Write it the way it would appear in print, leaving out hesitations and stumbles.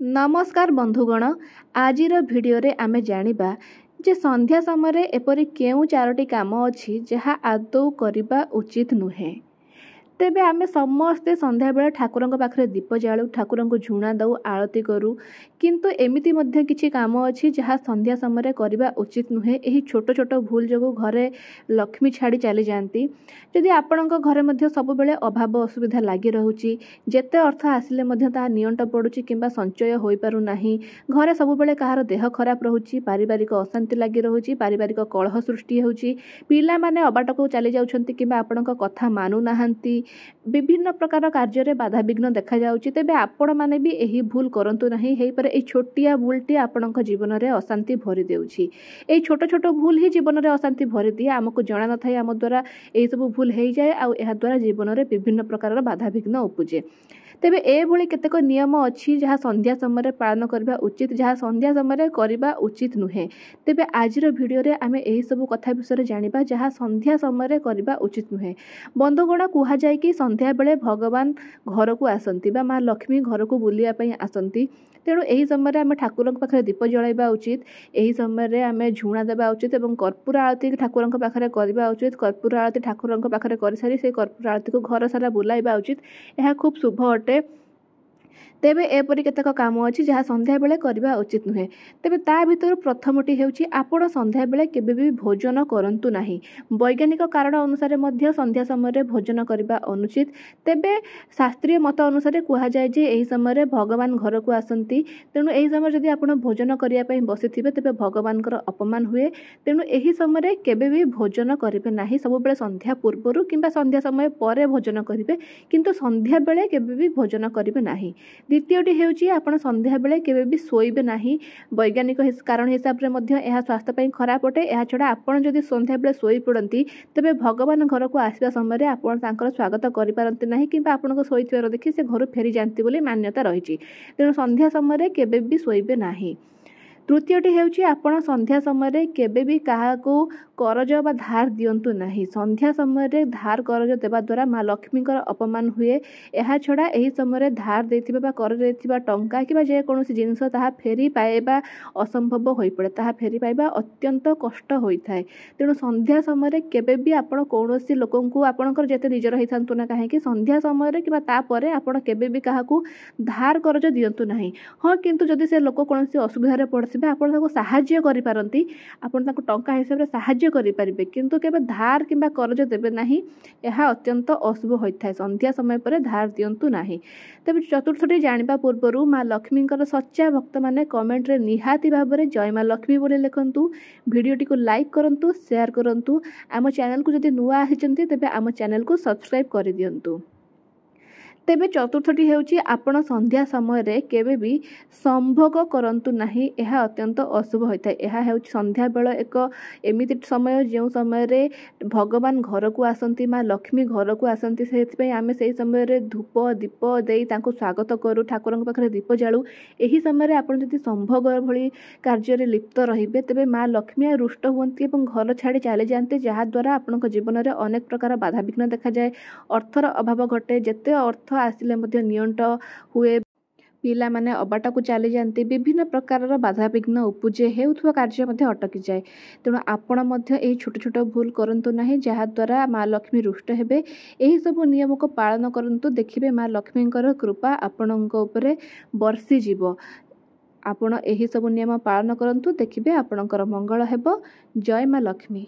नमस्कार बंधुगण आजिर भिडियो रे आमे जानिबा जे संध्या समय एपरी केउ चारोटी काम अछि जहा आदौ करिबा उचित नुहे। तेबे आमे समस्ते संध्या बेले ठाकुरंक पाखरे दीप जालु, ठाकुरंक झुणा दउ, आरती करू, किंतु एमिति मध्य किछि काम अछि जहा संध्या समय करिबा उचित नुहे। एही छोट छोट भूल जोगु घरे लक्ष्मी छाड़ी चली जाती। जदि आपणक घरे मध्य सब बेले अभाव असुविधा लागि रहुची, जेते अर्थ आसिले मध्य ता नियंट पडुची किंबा संचय होई पारु नाही, घरे सब बेले कहार देह खराब रहुची, पारिवारिक अशांति लागि रहुची, पारिवारिक कलह सृष्टि होउची, पिला माने अबाटको चली जाउछंती किंबा आपणक कथा मानु नाहंती, विभिन्न प्रकार कार्य रे बाधा विघ्न देखा जाउची। तेबे आपण माने भी एही भूल करंतु नाही। हेई पर ए छोटिया भूलटी आपणक जीवन रे अशांति भरी देउची। ए छोट छोट भूल ही जीवन रे अशांति भरी दिए, हमको जणा न थाई आम द्वारा एई सब भूल हेई जाए आ एहा द्वारा जीवन रे विभिन्न प्रकार बाधा विघ्न उपजे। तेबे ए भली केतेक नियम अछि जहा संध्या समय पालन करबा उचित, जहा संध्या समय करबा उचित नुहे। तेबे आजिर भिडियो रे आमे एही सब कथा विषय जानिबा जहा संध्या समय करबा उचित नुहे। बंधुगण कुहा जाय कि संध्या बेले भगवान घर को आसंती बा माँ लक्ष्मी घर को बुलिया पई आसंती। तेणु एही समय आमे ठाकुरंक पाखरे दीप जळाइबा उचित, एही समय आमे झुणा देबा उचित एवं कर्पूर आरती ठाकुरंक पाखरे करबा उचित। कर्पूर आरती ठाकुरंक पाखरे करि सारी से कर्पूर आरती को घर सारा बुलाइबा उचित। एहा खूब शुभ अटे। तेबे एपरि केतेक काम अछि जहा संध्या बेले करबा उचित नुहे। तेबे ता भितर प्रथमटी हेउची आपण संध्या बेले केबे भी भोजन करंतु नाही। वैज्ञानिक कारण अनुसार मध्य संध्या समय भोजन करबा अनुचित। तेबे शास्त्रीय मत अनुसार कुहा जाय जे एही समय भगवान घर को आसंती। तेणु एही समय जदि आपण भोजन करिया पई बसिथिबे तेबे भगवानकर अपमान हुए। तेणु एही समय केबे भी भोजन करिबे नाही। सब बेले संध्या पूर्वरु किंबा संध्या समय परे भोजन करिबे, किंतु संध्या बेले केबे भी भोजन करिबे नाही। द्वितीयटी हेउची आपण संध्या बेले केबे भी सोइबे नाही। वैज्ञानिक कारण हिसाब रे मध्य एहा स्वास्थ्य पई खराब अटे। एहा छडा आपण जदि संध्या बेले सोई पडंती तेबे भगवान घर को आसीबा समय आपण तांकर स्वागत करि पारंती नाही किंबा आपनको सोइथिबार देखि से घर फेरी जानती बोली मान्यता रहिची। तेणु संध्या समय केबे भी सोइबे नाही। तृतीयटी हेउची आपण संध्या समय केबे भी काहाकू करज बा धार दियंतु नाही। संध्या समय धार करज देबा द्वारा माँ लक्ष्मीकर अपमान हुए। एहा छडा एही समय धार देथिबा बा करज देथिबा टंका किबा जे कोनोसी जिनिस ताहा फेरी पाएबा असंभव होई पड़े, ताहा फेरी पाएबा अत्यंत कष्ट होई थाए। तेणु संध्या समय केबे भी आपण कोनोसी लोकंकु आपणकर जेते निजर हेइथांतु ना काहे कि संध्या समय किबा ता परे आपण केबे भी काहाकू धार करज दियंतु नाही। हां किंतु जदि से लोक कोनोसी असुविधा रे पड़थिबे आपण ताको सहाय्य करि पारंती, आपण ताको टंका हिसाब रे सहाय्य करि परिबे, किंतु केबे धार किंबा करज देबे नाही। एहा अत्यंत अशुभ होइथाय। संध्या समय परे धार दियंतु नाही। तबे चतुर्थटी जानिबा पूर्वरु माँ लक्ष्मीकर सच्चा भक्त माने कमेंट रे निहाती भाबरे जय माँ लक्ष्मी बोली लिखंतु। भिडियोटी को लाइक करंतु, शेयर करंतु। आम चैनल को जदि नुआ आसिचंती तेबे आम चैनल को सब्सक्राइब करि दियंतु। तेबे चतुर्थटी हेउची आपण संध्या समय केबे भी संभोग करंतु नाही। एहा अत्यंत अशुभ होइथाय। एहा हेउची संध्या बेल एक एमिति समय जे समय रे भगवान घर को आसंती, माँ लक्ष्मी घर को आसंती। सेति पई आमे सेही समय रे धूप दीप देई तांको स्वागत करू, ठाकुरंक पाखरे दीप जाळू। एही समय रे आपण जदि संभोग भली कार्य रे लिप्त रहिबे तेबे माँ लक्ष्मी रुष्ट हुअंती एवं घर छाड़ी चली जाते, जहा द्वारा आपणक जीवन रे अनेक प्रकार बाधा विघ्न देखा जाए। अर्थर अभाव घटे, जेते अर्थ आसिले मध्य नियंट हुए, पिला माने अबाटा को चली जाती, विभिन्न प्रकार बाधा विघ्न उपजे, हेउथुवा कार्य मध्य अटकी जाए। तेणु आपण मध्य एही छोट छोट भूल करंतु नाही, जहा द्वारा माँ लक्ष्मी रुष्ट हेबे। एही सब नियम को पालन करंतु, देखिबे माँ लक्ष्मीकर कृपा आपणक उपरे बरसी जीवो। आपण एही सब नियम पालन करंतु, देखिबे आपणकर मंगल हेबो। जय माँ लक्ष्मी।